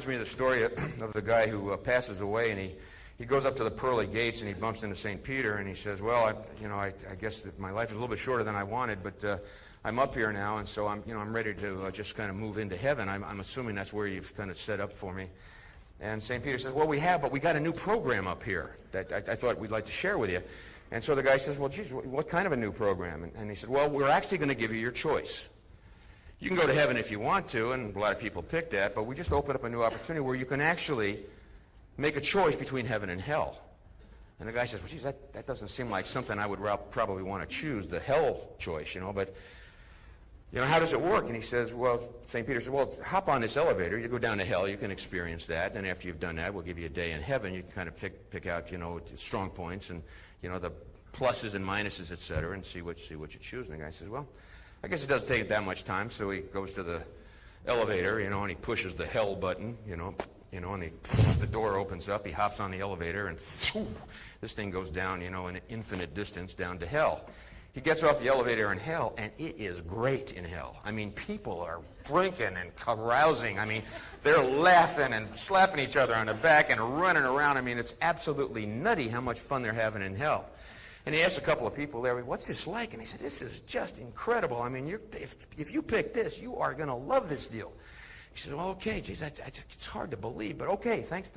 me of the story of the guy who passes away, and he goes up to the pearly gates and he bumps into St. Peter, and he says, well, I guess that my life is a little bit shorter than I wanted, but I'm up here now, and so I'm ready to just kind of move into heaven. I'm assuming that's where you've kind of set up for me. And St. Peter says, well, we have, but we got a new program up here that I thought we'd like to share with you. And so the guy says, well, geez, what kind of a new program? And he said, well, we're actually going to give you your choice. You can go to heaven if you want to, and a lot of people pick that, but we just opened up a new opportunity where you can actually make a choice between heaven and hell. And the guy says, well, geez, that doesn't seem like something I would probably want to choose, the hell choice, but how does it work? And he says, well, St. Peter says, well, hop on this elevator. You go down to hell. You can experience that. And after you've done that, we'll give you a day in heaven. You can kind of pick out, strong points and, the pluses and minuses, et cetera, and see what you choose. And the guy says, well, I guess it doesn't take that much time. So he goes to the elevator, and he pushes the hell button, and the door opens up. He hops on the elevator, and this thing goes down, an infinite distance down to hell. He gets off the elevator in hell, and it is great in hell. I mean, people are drinking and carousing. I mean, they're laughing and slapping each other on the back and running around. I mean, it's absolutely nutty how much fun they're having in hell. And he asked a couple of people there, what's this like? And he said, this is just incredible. I mean, if you pick this, you are going to love this deal. He said, well, okay, geez, it's hard to believe, but okay, thanks,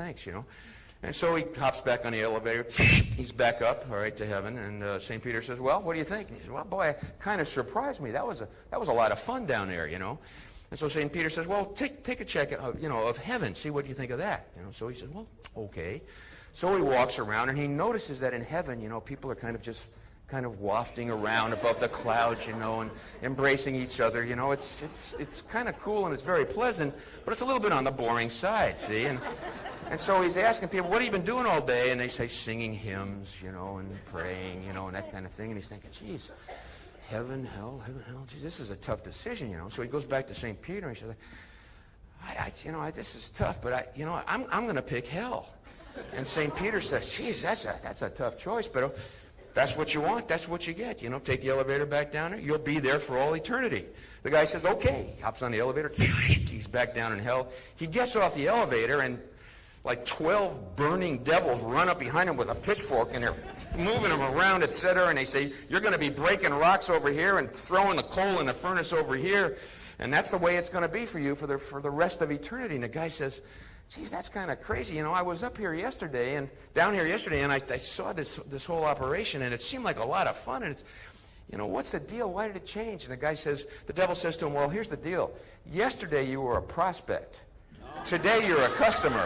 And so he hops back on the elevator. He's back up, all right, to heaven. And St. Peter says, well, what do you think? And he says, well, boy, it kind of surprised me. That was a lot of fun down there, And so St. Peter says, well, take a check, of heaven. See what you think of that. So he says, well, okay. So he walks around, and he notices that in heaven, people are kind of wafting around above the clouds, and embracing each other. It's kind of cool, and it's very pleasant, but it's a little bit on the boring side, see? And so he's asking people, what have you been doing all day? And they say, singing hymns, and praying, and that kind of thing. And he's thinking, geez, heaven, hell, geez, this is a tough decision, So he goes back to St. Peter, and he says, this is tough, but I'm going to pick hell. And St. Peter says, geez, that's a tough choice, but that's what you want, that's what you get. Take the elevator back down there, you'll be there for all eternity. The guy says, okay. He hops on the elevator, he's back down in hell. He gets off the elevator, and like 12 burning devils run up behind him with a pitchfork, and they're moving him around, etc. And they say, you're going to be breaking rocks over here and throwing the coal in the furnace over here, and that's the way it's going to be for you for the rest of eternity. And the guy says, geez, that's kind of crazy. I was up here yesterday and down here yesterday, and I saw this whole operation, and it seemed like a lot of fun. And it's, what's the deal? Why did it change? And the devil says to him, well, here's the deal. Yesterday you were a prospect. Today you're a customer.